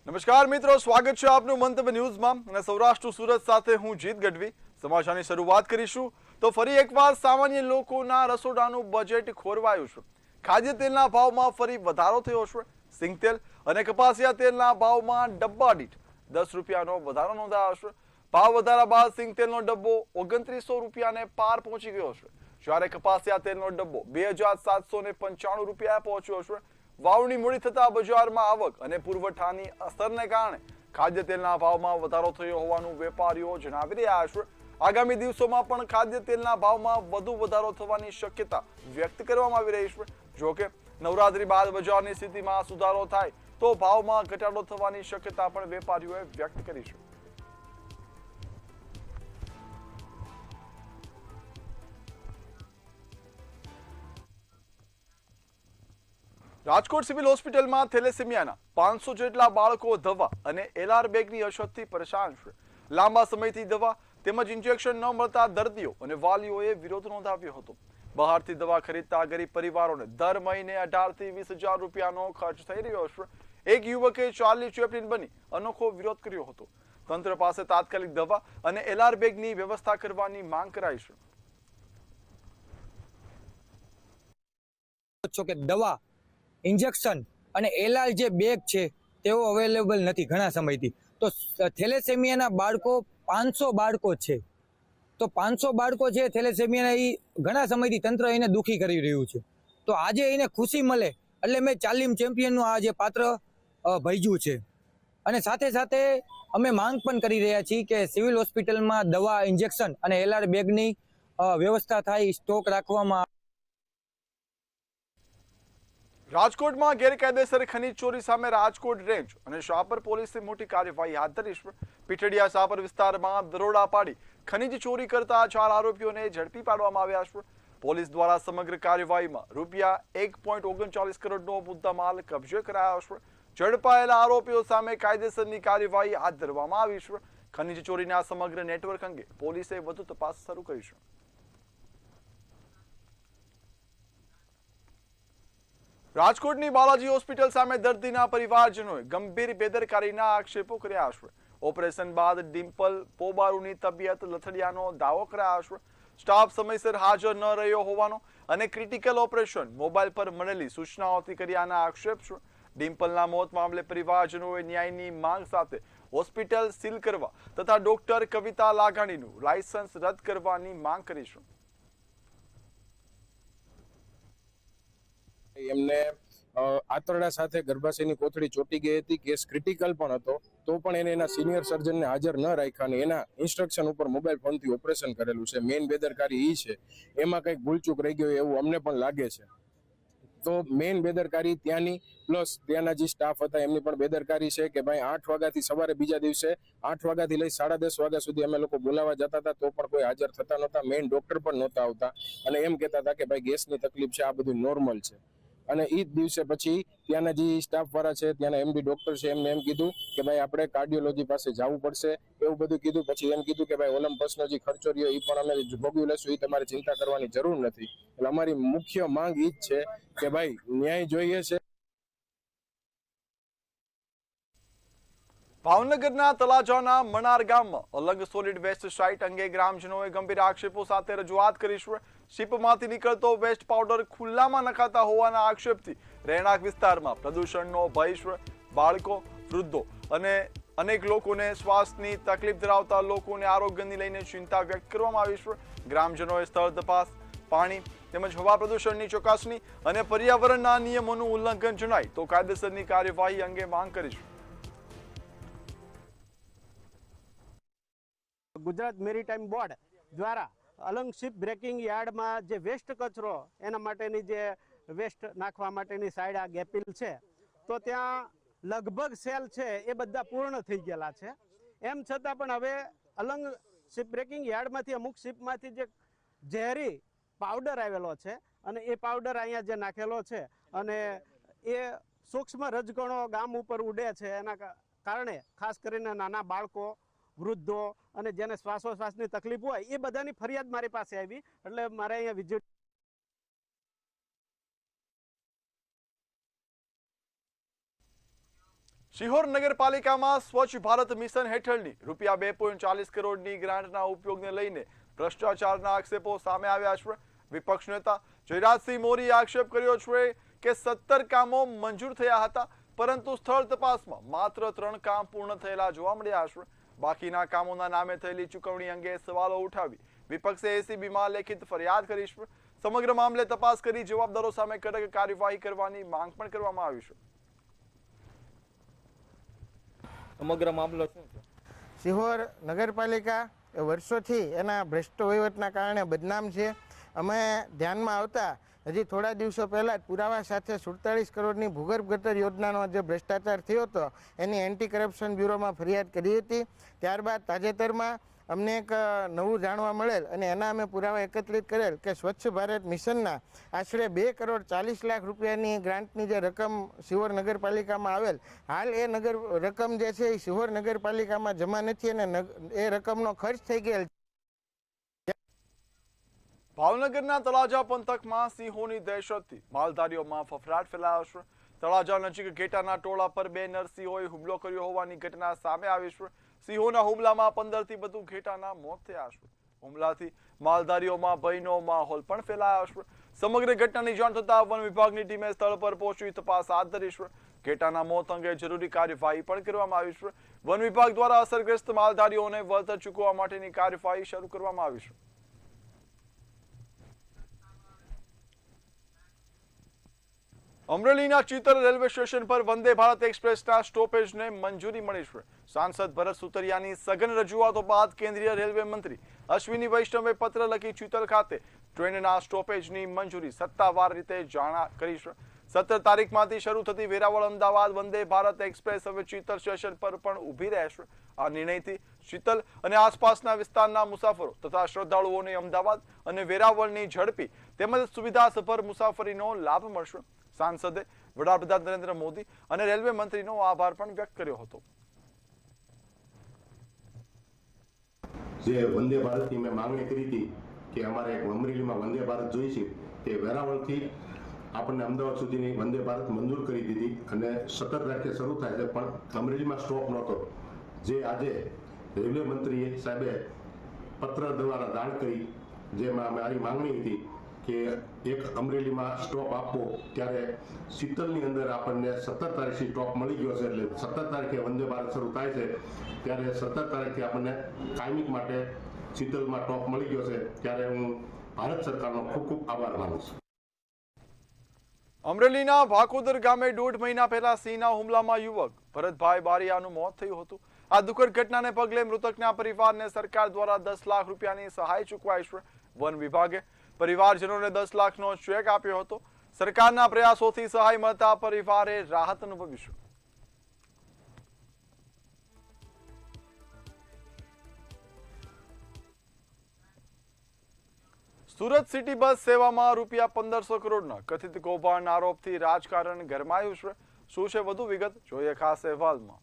નમસ્કાર મિત્રો, સ્વાગત છે આપનું મંતવ્ય ન્યૂઝમાં અને સૌરાષ્ટ્ર સુરત સાથે હું જીત ગઢવી। સમાચારની શરૂઆત કરીશું તો ફરી એકવાર સામાન્ય લોકોના રસોડાનું બજેટ ખોરવાયું છે। ખાદ્ય તેલના ભાવમાં ફરી વધારો થયો છે। સિંગ તેલ અને કપાસિયા તેલના ભાવમાં ડબ્બા દીઠ 10 રૂપિયાનો વધારો નોંધાયો છે। ભાવ વધારા બાદ સિંગ તેલનો ડબ્બો 2900 રૂપિયાને પાર પહોંચી ગયો છે, જ્યારે કપાસિયા તેલનો ડબ્બો 2795 રૂપિયા પહોંચ્યો છે। વાવણી મૂડી થતા બજારમાં આવક અને પુરવઠાની અસરને કારણે ખાદ્ય તેલના ભાવમાં વધારો થયો હોવાનું વેપારીઓ જણાવી રહ્યા છે। આગામી દિવસોમાં પણ ખાદ્ય તેલના ભાવમાં વધુ વધારો થવાની શક્યતા વ્યક્ત કરવામાં આવી રહી છે। જો કે નવરાત્રી બાદ બજારની સ્થિતિમાં સુધારો થાય તો ભાવમાં ઘટાડો થવાની શક્યતા પણ વેપારીઓએ વ્યક્ત કરી છે। રાજકોટ સિવિલ હોસ્પિટલમાં થેલેસેમિયાના 500 જેટલા બાળકો દવા અને એલઆર બેગની અછતથી પરેશાન છે। લાંબા સમયથી દવા તેમજ ઇન્જેક્શન ન મળતા દર્દીઓ અને વાલીઓએ વિરોધ નોંધાવ્યો હતો। બહારથી દવા ખરીદતા ગરીબ પરિવારોને દર મહિને 18 થી 20,000 રૂપિયાનો ખર્ચ થઈ રહ્યો છે। એક યુવકે ચાર્લી ચેપ્લિન બની અનોખો વિરોધ કર્યો હતો। તંત્ર પાસે તાત્કાલિક દવા અને એલઆર બેગની વ્યવસ્થા કરવાની માંગ કરાઈ છે। દવા, ઇન્જેક્શન અને એલઆર જે બેગ છે તેઓ અવેલેબલ નથી ઘણા સમયથી। તો થેલેસેમિયાના બાળકો 500 બાળકો છે, તો 500 બાળકો છે થેલેસેમિયાના, એ ઘણા સમયથી તંત્ર એને દુખી કરી રહ્યું છે। તો આજે એને ખુશી મળે એટલે મેં ચાલીમ ચેમ્પિયનનું આ જે પાત્ર ભજ્યું છે। અને સાથે સાથે અમે માંગ પણ કરી રહ્યા છીએ કે સિવિલ હોસ્પિટલમાં દવા, ઇન્જેક્શન અને એલઆર બેગની વ્યવસ્થા થાય, સ્ટોક રાખવામાં। રાજકોટમાં ગેરકાયદેસર ખનીજ ચોરી સામે રાજકોટ રેન્જ અને શાપર પોલીસે મોટી કાર્યવાહી હાથ ધરી છે। પીઠડિયા શાપર વિસ્તારમાં દરોડા પાડી ખનીજ ચોરી કરતા 4 આરોપીઓને ઝડપી પાડવામાં આવ્યા છે। પોલીસ દ્વારા સમગ્ર કાર્યવાહીમાં રૂપિયા 1.39 કરોડનો મુદ્દામાલ કબજે કરાયો છે। ઝડપાયેલા આરોપીઓ સામે કાયદેસરની કાર્યવાહી હાથ ધરવામાં આવી છે। ખનીજ ચોરીના સમગ્ર નેટવર્ક અંગે પોલીસે વધુ તપાસ શરૂ કરી છે। રાજકોટની બાલાજી હોસ્પિટલ સામે દર્દીના પરિવારજનોએ ગંભીર બેદરકારીના આક્ષેપો કર્યા છે। ઓપરેશન બાદ ડિમ્પલ પોબારુની તબિયત લથડિયાનો દાવો કરાયો છે। સ્ટાફ સમયસર હાજર ન રહ્યો હોવાનો અને ક્રિટિકલ ઓપરેશન મોબાઈલ પર મળેલી સૂચનાઓથી કર્યાના આક્ષેપ છે। ડિમ્પલના મોત મામલે પરિવારજનોએ ન્યાયની માંગ સાથે હોસ્પિટલ સીલ કરવા તથા ડોક્ટર કવિતા લાઘાણીનું લાયસન્સ રદ કરવાની માંગ કરી છે। એમને આંતરડા સાથે ગર્ભાશયની કોથળી ચોટી ગઈ હતી। કેસ ક્રિટિકલ પણ હતો, તો પણ એને એના સિનિયર સર્જનને હાજર ન રાખ્યા અને એના ઇન્સ્ટ્રક્શન ઉપર મોબાઈલ ફોનથી ઓપરેશન કરેલું છે। મેઇન બેદરકારી એ છે, એમાં કંઈક ભૂલચૂક રહી ગયો એવું અમને પણ લાગે છે। તો મેઇન બેદરકારી ત્યાંની પ્લસ ત્યાંના જે સ્ટાફ હતા એમની પણ બેદરકારી છે કે ભાઈ 8 વાગ્યાથી સવારે બીજા દિવસે 8 વાગ્યાથી લઈ 10:30 વાગ્યા સુધી અમે લોકો બોલાવા જતા હતા તો પણ કોઈ હાજર થતા નહોતા। મેઇન ડોક્ટર પણ નહોતા આવતા અને એમ કહેતા હતા કે ભાઈ ગેસની તકલીફ છે, આ બધું નોર્મલ છે। અને એ જ દિવસે પછી ત્યાંના જે સ્ટાફ વાળા છે, ત્યાંના એમડી ડોક્ટર છે, એમને એમ કીધું કે ભાઈ આપણે કાર્ડિયોલોજી પાસે જવું પડશે, એવું બધું કીધું। પછી એમ કીધું કે ભાઈ ઓલમ્પસનો જે ખર્ચો રહ્યો એ પણ અમે ભોગવી લેશું, એ તમારે ચિંતા કરવાની જરૂર નથી। એટલે અમારી મુખ્ય માંગ એ જ છે કે ભાઈ ન્યાય જોઈએ છે। ભાવનગરના તલાજાના મણાર ગામમાં અલગ સોલિડ વેસ્ટ સાઇટ અંગે ગ્રામજનોએ ગંભીર આક્ષેપો સાથે રજૂઆત કરી છે। શિપમાંથી નીકળતો વેસ્ટ પાવડર ખુલ્લામાં નખાતા હોવાના આક્ષેપથી રહેણાંક વિસ્તારમાં પ્રદૂષણનો ભય છે। બાળકો, વૃદ્ધો અને અનેક લોકોને શ્વાસની તકલીફ ધરાવતા લોકોને આરોગ્યને લઈને ચિંતા વ્યક્ત કરવામાં આવી છે। ગ્રામજનોએ સ્થળ તપાસ, પાણી તેમજ હવા પ્રદૂષણની ચકાસણી અને પર્યાવરણના નિયમોનું ઉલ્લંઘન જણાય તો કાયદેસરની કાર્યવાહી અંગે માંગ કરી છે। ગુજરાત મેરીટાઈમ બોર્ડ દ્વારા અલંગ શિપ બ્રેકિંગ યાર્ડમાં જે વેસ્ટ કચરો એના માટેની જે વેસ્ટ નાખવા માટેની સાઈડ આ ગેપિલ છે, તો ત્યાં લગભગ સેલ છે એ બધા પૂર્ણ થઈ ગયેલા છે। એમ છતાં પણ હવે અલંગ શિપ બ્રેકિંગ યાર્ડમાંથી અમુક શિપમાંથી જે ઝેરી પાવડર આવેલો છે અને એ પાવડર અહીંયા જે નાખેલો છે અને એ સૂક્ષ્મ રજકણો ગામ ઉપર ઉડે છે, એના કારણે ખાસ કરીને નાના બાળકો, વૃદ્ધો અને જેને શ્વાસોશ્વાસની તકલીફ હોય એ બધાની ફરિયાદ મારી પાસે આવી, એટલે મારે અહીંયા વિઝિટ શિહોર નગરપાલિકામાં સ્વચ્છ ભારત મિશન હેઠળની રૂપિયા 2.40 કરોડની ગ્રાન્ટના ઉપયોગને લઈને ભ્રષ્ટાચારના આક્ષેપો સામે આવ્યા છે. વિપક્ષ નેતા જયરાજસિંહ મોરીએ આક્ષેપ કર્યો છે કે 17 કામો મંજૂર થયા હતા, પરંતુ સ્થળ તપાસમાં માત્ર 3 કામ પૂર્ણ થયેલા જોવા મળ્યા છે. બાકીના કામોના નામે થયેલી ચૂકવણી અંગે સવાલો ઉઠાવી વિપક્ષે એસીબીમાં લેખિત ફરિયાદ કરી છે. સમગ્ર મામલે તપાસ કરી જવાબદારો સામે કડક કાર્યવાહી કરવાની માંગ પણ કરવામાં આવી છે. સમગ્ર મામલો શું છે? શિહોર નગરપાલિકા એ વર્ષોથી એના ભ્રષ્ટ વહીવટના કારણે બદનામ છે. અમે ધ્યાનમાં આવતા હજી થોડા દિવસો પહેલાં જ પુરાવા સાથે 47 કરોડની ભૂગર્ભ ગટર યોજનાનો જે ભ્રષ્ટાચાર થયો હતો એની એન્ટી કરપ્શન બ્યુરોમાં ફરિયાદ કરી હતી. ત્યારબાદ તાજેતરમાં અમને એક નવું જાણવા મળેલ અને એના અમે પુરાવા એકત્રિત કરેલ કે સ્વચ્છ ભારત મિશનના આશરે 2 કરોડ 40 લાખ રૂપિયાની ગ્રાન્ટની જે રકમ શિહોર નગરપાલિકામાં આવેલ, હાલ એ રકમ જે છે એ શિહોર નગરપાલિકામાં જમા નથી અને એ રકમનો ખર્ચ થઈ ગયેલ. ભાવનગરના તળાજા પંથકમાં સિંહોની દહેશતથી માલધારીઓમાં ફફડાટ ફેલાયો છે. તળાજા નજીક ઘેટાના ટોળા પર 2 નરસિંહોએ હુમલો કર્યો હોવાની ઘટના સામે આવી છે. સિંહોના હુમલામાં 15 થી વધુ ઘેટાના મોત થયા છે. હુમલાથી માલધારીઓમાં ભયનો માહોલ પણ ફેલાયો છે. સમગ્ર ઘટનાની જાણ થતાં વન વિભાગની ટીમે સ્થળ પર પહોંચી તપાસ હાથ ધરી છે. ઘેટાના મોત અંગે જરૂરી કાર્યવાહી પણ કરવામાં આવી છે. વન વિભાગ દ્વારા અસરગ્રસ્ત માલધારીઓને વળતર ચૂકવવા માટેની કાર્યવાહી શરૂ કરવામાં આવી છે. અમરેલીના ચિતલ રેલવે સ્ટેશન પર વંદે ભારત એક્સપ્રેસના સ્ટોપેજને મંજૂરી મળી છે. સાંસદ ભરત સુતરિયાની સઘન રજૂઆતો બાદ કેન્દ્રીય રેલવે મંત્રી અશ્વિની વૈષ્ણવે પત્ર લખી ચિતલ ખાતે ટ્રેનના સ્ટોપેજની મંજૂરી સત્તાવાર રીતે જાણ કરી છે. 17 તારીખમાંથી શરૂ થતી વેરાવળ અમદાવાદ વંદે ભારત એક્સપ્રેસ હવે ચિતલ સ્ટેશન પર પણ ઊભી રહેશે. આ નિર્ણયથી ચિતલ અને આસપાસના વિસ્તારના મુસાફરો તથા શ્રદ્ધાળુઓને અમદાવાદ અને વેરાવળની ઝડપી તેમજ સુવિધાસભર મુસાફરીનો લાભ મળશે. સાંસદે વડાપ્રધાન નરેન્દ્ર મોદી અને રેલવે મંત્રીનો આભાર પણ વ્યક્ત કર્યો હતો. જે વંદે ભારતની મેં માંગણી કરી હતી કે અમારે અમરેલીમાં વંદે ભારત જોઈ છે, તે વેરાવળથી આપણને અમદાવાદ સુધીની વંદે ભારત મંજૂર કરી દીધી અને 17 તારીખે શરૂ થાય છે, પણ અમરેલીમાં સ્ટોપ નહોતો. જે આજે રેલવે મંત્રી સાહેબે પત્ર દ્વારા જાણ કરી, જેમાં મારી માંગણી હતી કે એક અમરેલીમાં સ્ટોપ આપવો, ત્યારે શીતલની અંદર આપણને 17 તારીખથી સ્ટોપ મળી ગયો છે. એટલે 17 તારીખે વંદે ભારત શરૂ થાય છે, ત્યારે 17 તારીખથી આપણને કાયમિક માટે શીતલમાં સ્ટોપ મળી ગયો છે. ત્યારે હું ભારત સરકારનો ખૂબ ખૂબ આભાર માનું છું. અમરેલીના ભાકોદર ગામે 1.5 મહિના પહેલા સિંહના હુમલામાં યુવક ભરતભાઈ બારિયાનું મોત થયું હતું. આ દુઃખદ ઘટનાને પગલે મૃતકના પરિવારને સરકાર દ્વારા 10 લાખ રૂપિયાની સહાય ચૂકવાઈ છે. વન વિભાગે પરિવારજનોને 10 લાખનો ચેક આપ્યો હતો. સરકારના પ્રયાસોથી સહાય મળતા પરિવારે રાહત અનુભવી છે. સુરત સિટી બસ સેવામાં રૂપિયા 1500 કરોડના કથિત કૌભાંડના આરોપથી રાજકારણ ગરમાયું છે. શું છે વધુ વિગત, જોઈએ ખાસ અહેવાલમાં.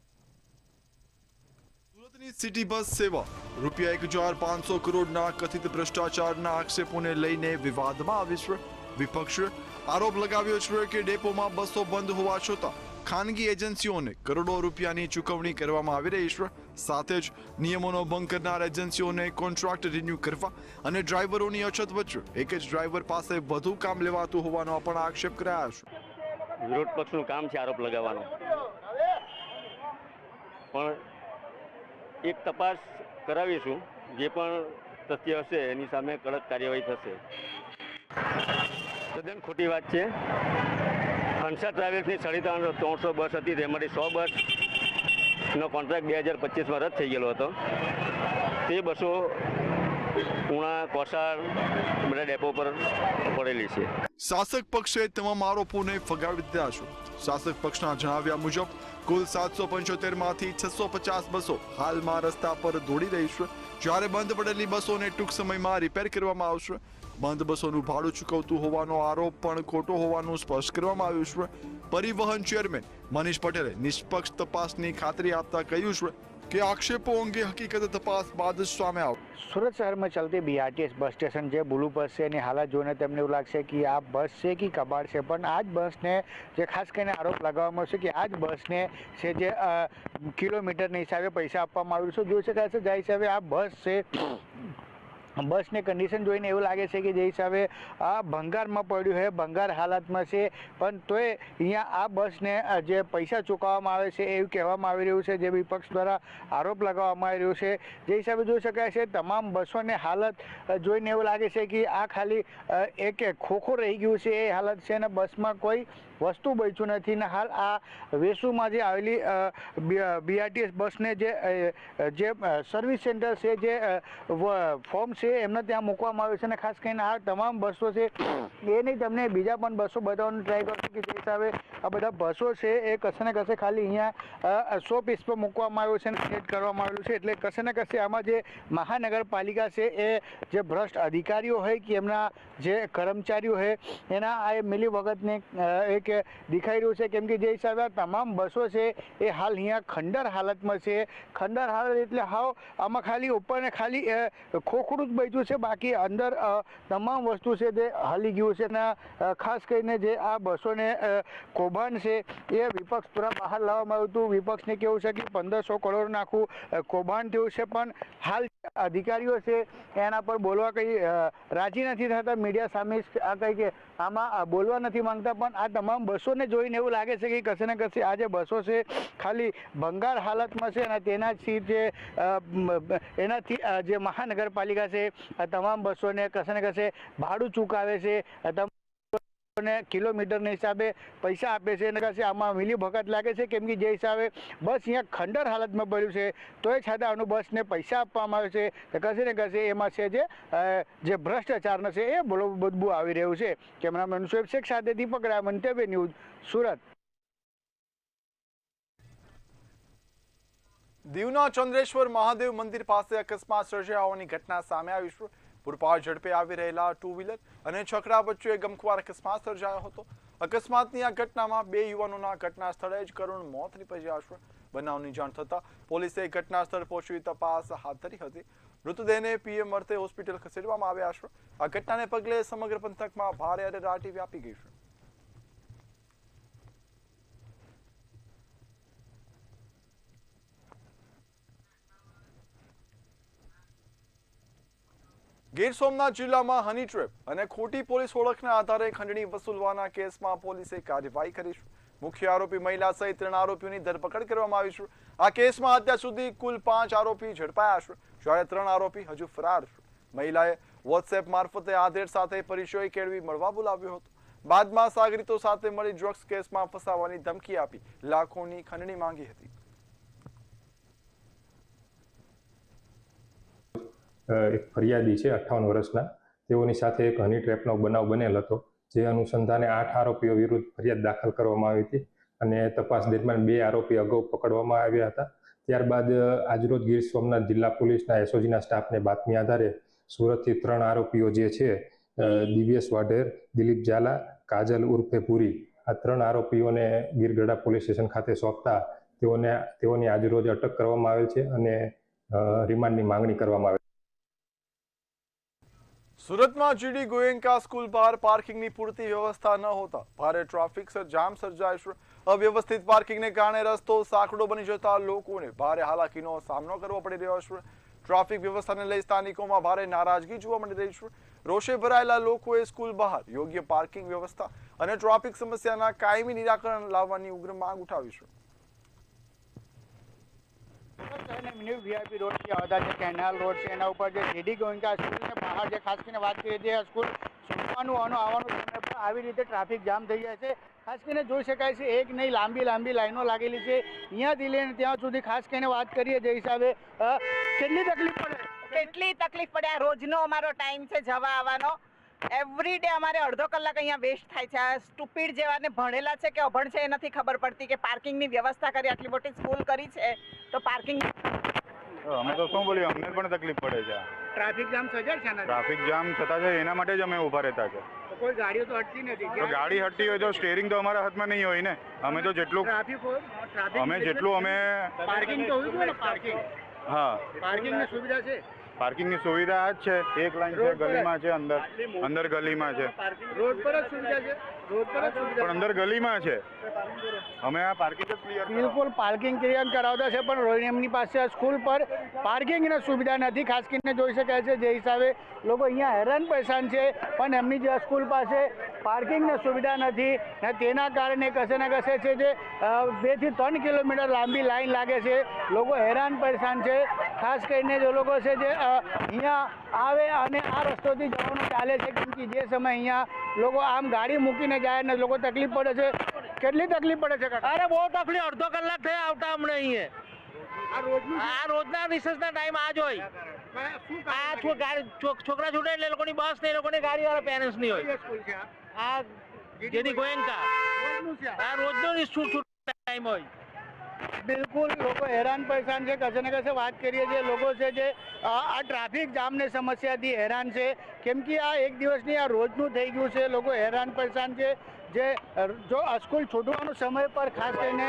સુરતની સિટી બસ સેવા રૂપિયા 1500 કરોડના કથિત ભ્રષ્ટાચારના આક્ષેપોને લઈને વિવાદમાં આવી છે. વિપક્ષે આરોપ લગાવ્યો છે કે ડેપોમાં બસો બંધ હોવા છતાં ખાનગી એજન્સીઓને કરોડો રૂપિયાની ચૂકવણી કરવામાં આવી રહી છે. સાથે જ નિયમોનો ભંગ કરનાર એજન્સીઓને કોન્ટ્રાક્ટ રિન્યુ કરવા અને ડ્રાઈવરોની અછત વચ્ચે એક જ ડ્રાઈવર પાસે વધુ કામ લેવાતું હોવાનો પણ આક્ષેપ કરાયા છે. વિરોધ પક્ષનું કામ છે આરોપ લગાવવાનો, પણ એક તપાસ કરાવીશું. જે પણ તથ્ય હશે એની સામે કડક કાર્યવાહી થશે. તદ્દન ખોટી વાત છે. હંસા ટ્રાવેલ્સની 350 બસ હતી, તેમાંથી 100 બસનો કોન્ટ્રાક્ટ 2025માં રદ થઈ ગયેલો હતો. તે બસો ઉણા, કોસાડ બધા ડેપો પર પડેલી છે. શાસક પક્ષે તમામ આરોપોને ફગાવી દીધા છે. શાસક પક્ષના જણાવ્યા મુજબ કુલ 775માંથી 650 બસો હાલમાં રસ્તા પર દોડી રહી છે, જ્યારે બંધ પડેલી બસોને ટૂંક સમયમાં રિપેર કરવામાં આવશે. બંધ બસોનું ભાડું ચૂકવતું હોવાનો આરોપ પણ ખોટો હોવાનું સ્પષ્ટ કરવામાં આવ્યું છે. પરિવહન ચેરમેન મનીષ પટેલે નિષ્પક્ષ તપાસની ખાતરી આપતા કહ્યું છે કે આક્ષેપો અંગે હકીકત તપાસ બાદ જ સામે આવે. સુરત શહેરમાં ચાલતી બીઆરટીએસ બસ સ્ટેશન જે બ્લુ બસ છે એની હાલત જોઈને તેમને એવું લાગશે કે આ બસ છે કે કબાડ છે, પણ આ જ બસને જે ખાસ કરીને આરોપ લગાવવામાં આવશે કે આ જ બસને છે જે કિલોમીટરના હિસાબે પૈસા આપવામાં આવ્યું છે. જોઈ શકાય છે જે હિસાબે આ બસ છે, બસની કન્ડિશન જોઈને એવું લાગે છે કે જે હિસાબે આ ભંગારમાં પડ્યું છે, ભંગાર હાલતમાં છે, પણ તોય અહીંયા આ બસને જે પૈસા ચૂકવવામાં આવે છે એવું કહેવામાં આવી રહ્યું છે, જે વિપક્ષ દ્વારા આરોપ લગાવવામાં આવી રહ્યો છે. જે હિસાબે જોઈ શકાય છે તમામ બસોની હાલત જોઈને એવું લાગે છે કે આ ખાલી એક ખોખું રહી ગયું છે એ હાલત છે, અને બસમાં કોઈ વસ્તુ બચ્યું નથી. ને હાલ આ વેસુમાં જે આવેલી બીઆરટીએસ બસને જે સર્વિસ સેન્ટર છે, જે ફોર્મ છે એમને ત્યાં મૂકવામાં આવ્યું છે, અને ખાસ કરીને આ તમામ બસો છે એ નહીં તમને બીજા પણ બસો બતાવવાનો ટ્રાય કરશે કે જે હિસાબે આ બધા બસો છે એ કશે ને કશે ખાલી અહીંયા 100 પીસ પર મૂકવામાં આવ્યું છે અને સેટ કરવામાં આવેલું છે. એટલે કશે ને કશે આમાં જે મહાનગરપાલિકા છે એ જે ભ્રષ્ટ અધિકારીઓ હોય કે એમના જે કર્મચારીઓ હોય એના આ મિલી વખતને એક દેખાઈ રહ્યું છે, કેમ કે જે હિસાબે આ તમામ બસો છે એ હાલ અહીંયા ખંડર હાલતમાં છે. ખંડર હાલત એટલે હાવ આમાં ખાલી ઉપરને ખાલી ખોખરું જ બચ્યું છે, બાકી અંદર તમામ વસ્તુ છે તે હાલી ગયું છે. અને ખાસ કરીને જે આ બસોને કૌભાંડ છે એ વિપક્ષ દ્વારા બહાર લાવવામાં આવ્યું હતું. વિપક્ષને કેવું છે કે 1500 કરોડ આખું કૌભાંડ થયું છે, પણ હાલ અધિકારીઓ છે એના પર બોલવા કંઈ રાજી નથી થતા, મીડિયા સામે આ કંઈ કે આમાં બોલવા નથી માંગતા. પણ આ તમામ બસોને જોઈને એવું લાગે છે કે કશે ને કશે આ જે બસો છે ખાલી ભંગાર હાલતમાં છે, અને તેનાથી જે એનાથી જે મહાનગરપાલિકા છે આ તમામ બસોને કશે ને કશે ભાડું ચૂકવે છે, કિલોમીટરના હિસાબે પૈસા આપે છે, અને કશે આમાં મિલી ભગત લાગે છે, કેમ કે જે હિસાબે બસ અહીંયા ખંડર હાલતમાં પડ્યું છે તોય છતાં આનું બસને પૈસા આપવામાં આવે છે, તો કશે ને કશે એમાં છે જે ભ્રષ્ટાચારનો છે એ બદબુ આવી રહ્યું છે. કેમેરામેન શોએબ શેખ સાથે દીપક રાય, મંતવ્ય ન્યૂઝ, સુરત. દીવના ચંદ્રેશ્વર મહાદેવ મંદિર પાસે અકસ્માત સર્જાયા હોવાની ઘટના સામે આવી છે. પૂરપાટ ઝડપે આવી રહેલા 2 વ્હીલર અને છકડા વચ્ચે ગમખ્વાર અકસ્માત સર્જાયો હતો. અકસ્માતની આ ઘટનામાં 2 યુવાનોના ઘટના સ્થળે જ કરુણ મોત નીપજ્યા છે. બનાવની જાણ થતાં પોલીસે ઘટના સ્થળ પહોંચી તપાસ હાથ ધરી હતી. મૃતદેહને પીએમ અર્થે હોસ્પિટલ ખસેડવામાં આવ્યા છે. આ ઘટનાને પગલે સમગ્ર પંથકમાં ભારે અરેરાટી વ્યાપી ગઈ છે. ગીર સોમનાથ જિલ્લામાં હની ટ્રેપ અને ખોટી પોલીસ ઓળખના આધારે ખંડણી વસૂલવાના કેસમાં પોલીસે કાર્યવાહી કરી છે. મુખ્ય આરોપી મહિલા સહિત 3 આરોપીઓની ધરપકડ કરવામાં આવી છે. આ કેસમાં અત્યાર સુધી કુલ 5 આરોપી ઝડપાયા છે, જ્યારે 3 આરોપી હજુ ફરાર છે. મહિલાએ વોટ્સએપ મારફતે આધેડ સાથે પરિચય કેળવી મળવા બોલાવ્યો હતો. બાદમાં સાગરીતો સાથે મળી ડ્રગ્સ કેસમાં ફસાવવાની ધમકી આપી લાખોની ખંડણી માંગી હતી. એક ફરિયાદી છે 58 વર્ષના, તેઓની સાથે એક હની ટ્રેપનો બનાવ બનેલ હતો, જે અનુસંધાને 8 આરોપીઓ વિરુદ્ધ ફરિયાદ દાખલ કરવામાં આવી હતી અને તપાસ દરમિયાન 2 આરોપી અગાઉ પકડવામાં આવ્યા હતા. ત્યારબાદ આજરોજ ગીર સોમનાથ જિલ્લા પોલીસના એસઓજીના સ્ટાફને બાતમી આધારે સુરતથી 3 આરોપીઓ જે છે દિવ્યેશ વાઢેર, દિલીપ ઝાલા, કાજલ ઉર્ફે પુરી, આ 3 આરોપીઓને ગીરગઢડા પોલીસ સ્ટેશન ખાતે સોંપતા તેઓની આજરોજ અટક કરવામાં આવેલ છે અને રિમાન્ડની માંગણી કરવામાં આવે. સુરતમાં જીડી ગોયંકા સ્કૂલ બહાર પાર્કિંગની પૂરતી વ્યવસ્થા ન હોતા ભારે ટ્રાફિક જામ સર્જાય છે. અવ્યવસ્થિત પાર્કિંગને કારણે રસ્તો સાંકડો બની જતા લોકોને ભારે હાલાકીનો સામનો કરવો પડી રહ્યો છે. ટ્રાફિક વ્યવસ્થાને લઈ સ્થાનિકોમાં ભારે નારાજગી જોવા મળી રહી છે. રોષે ભરાયેલા લોકોએ સ્કૂલ બહાર યોગ્ય પાર્કિંગ વ્યવસ્થા અને ટ્રાફિક સમસ્યાના કાયમી નિરાકરણ લાવવાની ઉગ્ર માંગ ઉઠાવી છે. વીઆઈપી રોડ જે આવતા જે કેનાલ રોડ છે એના ઉપર જે જીડી ગોયંકા સ્કૂલને બહાર જે ખાસ કરીને વાત કરીએ છીએ, સ્કૂલ છૂટવાનું આવવાનું સમય પર આવી રીતે ટ્રાફિક જામ થઈ જાય છે. ખાસ કરીને જોઈ શકાય છે એક નહીં લાંબી લાઈનો લાગેલી છે અહીંયાથી લઈને ત્યાં સુધી. ખાસ કરીને વાત કરીએ જે હિસાબે કેટલી તકલીફ પડે. આ રોજનો અમારો ટાઈમ છે જવા આવવાનો. એવરી ડે અમારે અડધો કલાક અહીંયા વેસ્ટ થાય છે. આ સ્ટુપિડ જેવાને ભણેલા છે કે અભણ છે એ નથી ખબર પડતી કે પાર્કિંગની વ્યવસ્થા કરી, આટલી મોટી સ્કૂલ કરી છે તો પાર્કિંગ અમે તો શું બોલીએ, અમને પણ તકલીફ પડે છે. ટ્રાફિક જામ સર્જાય છે. ટ્રાફિક જામ થતા છે એના માટે જ અમે ઊભા રહેતા છે. કોઈ ગાડીઓ તો હટતી નથી. તો ગાડી હટતી હોય તો સ્ટેરિંગ તો અમારા હાથમાં નહીં હોય ને. અમે તો જેટલું અમે પાર્કિંગ તો હોવી જોઈએ ને, પાર્કિંગ. હા, પાર્કિંગની સુવિધા છે. પાર્કિંગની સુવિધા આ જ છે. એક લાઈન છે, ગલીમાં છે, અંદર ગલીમાં છે. રોડ પર જ સુવિધા છે. રોડ પર જ સુવિધા પણ અંદર ગલીમાં છે. અમે આ પાર્કિંગ જ ક્લિયર બિલકુલ પાર્કિંગ ક્લિયર કરાવતા છે, પણ એમની પાસે સ્કૂલ પર પાર્કિંગની સુવિધા નથી. ખાસ કરીને જોઈ શકાય છે જે હિસાબે લોકો અહીંયા હેરાન પરેશાન છે, પણ એમની જે સ્કૂલ પાસે પાર્કિંગની સુવિધા નથી ને તેના કારણે કશે ને કશે છે જે 2 થી 3 કિલોમીટર લાંબી લાઈન લાગે છે. લોકો હેરાન પરેશાન છે. ખાસ કરીને જે લોકો છે જે અહીંયા આવે અને આ રસ્તોથી જવાનું ચાલે છે, કેમ કે જે સમય અહીંયા લોકો આમ ગાડી મૂકીને જાય ને લોકો તકલીફ પડે છે. કેટલી તકલીફ પડે છે કાકા? અરે બહુ તકલીફ, અડધો કલાક થયા આવતા અમને અહીંયા. આ રોજના રિસેસના ટાઈમ આ જ હોય. આ છોકરા છૂટે એટલે એ લોકોની બસ ને એ લોકોની ગાડી વાળા પેરેન્ટ્સ ની હોય. આ જેની ગોયંકા આ રોજનો ટાઈમ હોય. બિલકુલ લોકો હેરાન પરેશાન છે. કશે ને કશે વાત કરીએ છીએ લોકો છે જે આ ટ્રાફિક જામની સમસ્યાથી હેરાન છે, કેમ કે આ એક દિવસની આ રોજનું થઈ ગયું છે. લોકો હેરાન પરેશાન છે. જે જો સ્કૂલ છૂટવાનો સમય પર ખાસ કરીને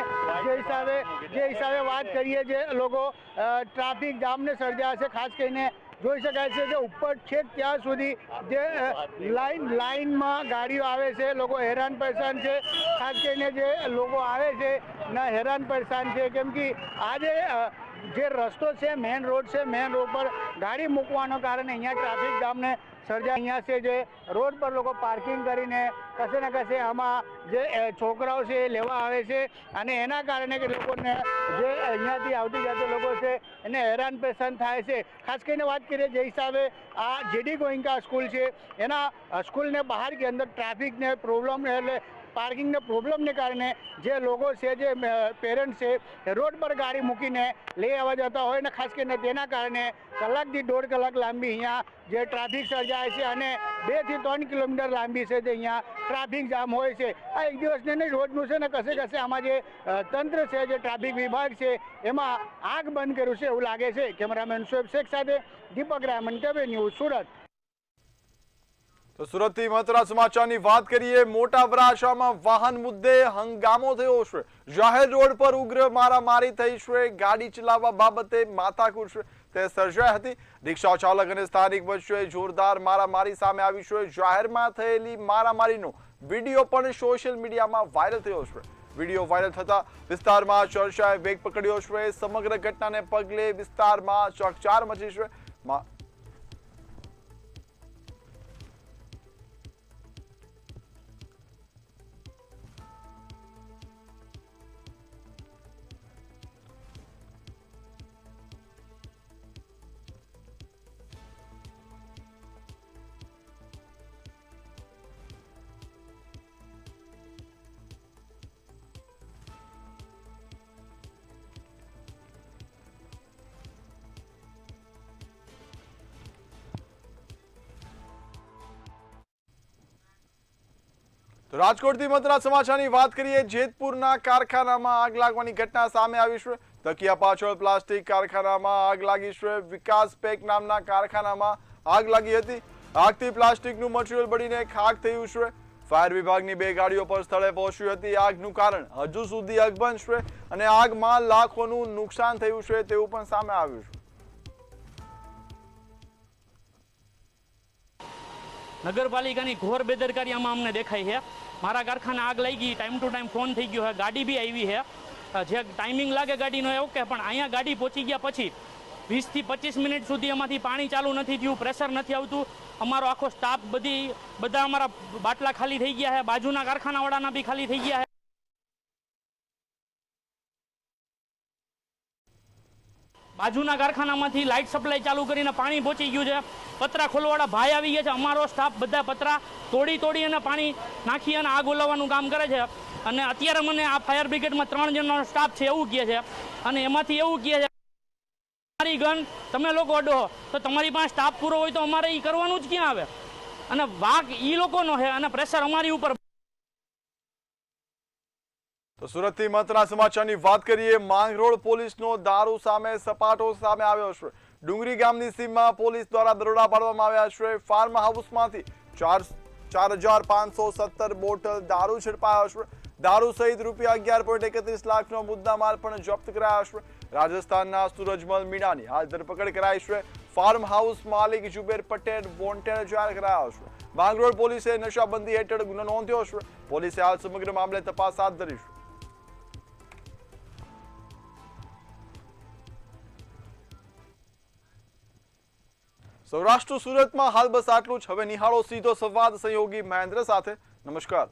જે હિસાબે વાત કરીએ જે લોકો ટ્રાફિક જામને સર્જાયા છે. ખાસ કરીને જોઈ શકાય છે કે ઉપર છેક ત્યાં સુધી જે લાઈનમાં ગાડીઓ આવે છે. લોકો હેરાન પરેશાન છે. ખાસ કરીને જે લોકો આવે છે ના હેરાન પરેશાન છે, કેમ કે આજે જે રસ્તો છે મેઇન રોડ છે, મેઇન રોડ પર ગાડી મૂકવાનો કારણે અહીંયા ટ્રાફિક જામને સર્જા. અહીંયા છે જે રોડ પર લોકો પાર્કિંગ કરીને કશે ને કશે આમાં જે છોકરાઓ છે એ લેવા આવે છે, અને એના કારણે કે લોકોને જે અહીંયાથી આવતી જતા લોકો છે એને હેરાન પરેશાન થાય છે. ખાસ કરીને વાત કરીએ જે હિસાબે આ જેડી ગોયંકા સ્કૂલ છે, એના સ્કૂલને બહાર કે અંદર ટ્રાફિકને પ્રોબ્લેમ એટલે પાર્કિંગના પ્રોબ્લેમને કારણે જે લોકો છે જે પેરેન્ટ્સ છે રોડ પર ગાડી મૂકીને લઈ આવવા જતા હોય ને ખાસ કરીને તેના કારણે કલાકથી 1.5 કલાક લાંબી અહીંયા જે ટ્રાફિક સર્જાય છે અને 2 થી 3 કિલોમીટર લાંબી છે જે અહીંયા ટ્રાફિક જામ હોય છે. આ એક દિવસને નહીં રોજનું છે ને કશે કશે આમાં જે તંત્ર છે જે ટ્રાફિક વિભાગ છે એમાં આગ બંધ કર્યું છે એવું લાગે છે. કેમેરામેન શોએબ શેખ સાથે દીપક રામન, કેબે ન્યૂઝ, સુરત. તો સુરતથી મહત્વના સમાચારની વાત કરીએ. મોટા વરાછામાં વાહન મુદ્દે હંગામો થયો છે. જાહેર રોડ પર ઉગ્ર મારામારી થઈ છે. ગાડી ચલાવવા બાબતે માથાકૂટ તે સર્જાઈ હતી. રિક્ષા ચાલક અને સ્થાનિક વચ્ચે જોરદાર મારામારી સામે આવી છે. જાહેરમાં થયેલી મારામારીનો વિડીયો પણ સોશિયલ મીડિયામાં વાયરલ થયો છે. વિડીયો વાયરલ થતા વિસ્તારમાં ચર્ચાએ વેગ પકડ્યો છે. સમગ્ર ઘટનાને પગલે વિસ્તારમાં ચકચાર મચી છે. તો રાજકોટથી મહત્વના સમાચારની વાત કરીએ. જેતપુરના કારખાનામાં આગ લાગવાની ઘટના સામે આવી છે. તકિયા પાછળ પ્લાસ્ટિક કારખાનામાં આગ લાગી છે. વિકાસ પેક નામના કારખાનામાં આગ લાગી હતી. આગથી પ્લાસ્ટિકનું મટીરીયલ બળીને ખાખ થયું છે. ફાયર વિભાગની 2 ગાડીઓ પર સ્થળે પહોંચી હતી. આગનું કારણ હજુ સુધી અકબંધ છે અને આગમાં લાખોનું નુકસાન થયું છે તેવું પણ સામે આવ્યું છે. નગરપાલિકાની ઘોર બેદરકારી આમાં અમને દેખાય છે. મારા કારખાને આગ લાગી, ટાઈમ ટુ ટાઈમ ફોન થઈ ગયો છે, ગાડી બી આવી છે. જે ટાઈમિંગ લાગે ગાડીનો એ ઓકે, પણ અહીંયા ગાડી પહોંચી ગયા પછી 20 થી 25 મિનિટ સુધી એમાંથી પાણી ચાલુ નથી થયું, પ્રેશર નથી આવતું. અમારો આખો સ્ટાફ બધા અમારા બાટલા ખાલી થઈ ગયા છે. બાજુના કારખાનાવાળાના બી ખાલી થઈ ગયા છે. બાજુના કારખાનામાંથી લાઇટ સપ્લાય ચાલુ કરીને પાણી પહોંચી ગયું છે. પતરા ખોલવાળા ભાઈ આવી ગયા છે. અમારો સ્ટાફ બધા પતરા તોડી અને પાણી નાખી અને આગ ઓલવવાનું કામ કરે છે. અને અત્યારે મને આ ફાયર બ્રિગેડમાં 3 જણનો સ્ટાફ છે એવું કહે છે. અને એમાંથી એવું કહે છે તમારી ગન તમે લોકો અડો તો તમારી પાસે સ્ટાફ પૂરો હોય તો અમારે એ કરવાનું જ ક્યાં આવે. અને વાક એ લોકોનો છે અને પ્રેશર અમારી ઉપર. તો સુરતથી મહત્વના સમાચારની વાત કરીએ. માંગરોળ પોલીસનો દારૂ સામે સપાટો સામે આવ્યો છે. ડુંગરી ગામની સીમમાં પોલીસ દ્વારા દરોડા પાડવામાં આવ્યા છે. ફાર્મ હાઉસમાંથી 4,517 બોટલ દારૂ ઝડપાયો છે. દારૂ સહિત રૂપિયા 11.31 લાખનો મુદ્દામાલ પણ જપ્ત કરાયો છે. રાજસ્થાનના સૂરજમલ મીણાની હાલ ધરપકડ કરાઈ છે. ફાર્મ હાઉસ માલિક જુબેર પટેલ વોન્ટેડ જાહેર કરાયો છે. માંગરોળ પોલીસે નશાબંધી હેઠળ ગુનો નોંધ્યો છે. પોલીસે હાલ સમગ્ર મામલે તપાસ હાથ ધરી છે. સૌરાષ્ટ્ર સુરતમાં હાલ બસ આટલું જ. હવે નિહાળો સીધો સંવાદ સહયોગી મહેન્દ્ર સાથે. નમસ્કાર.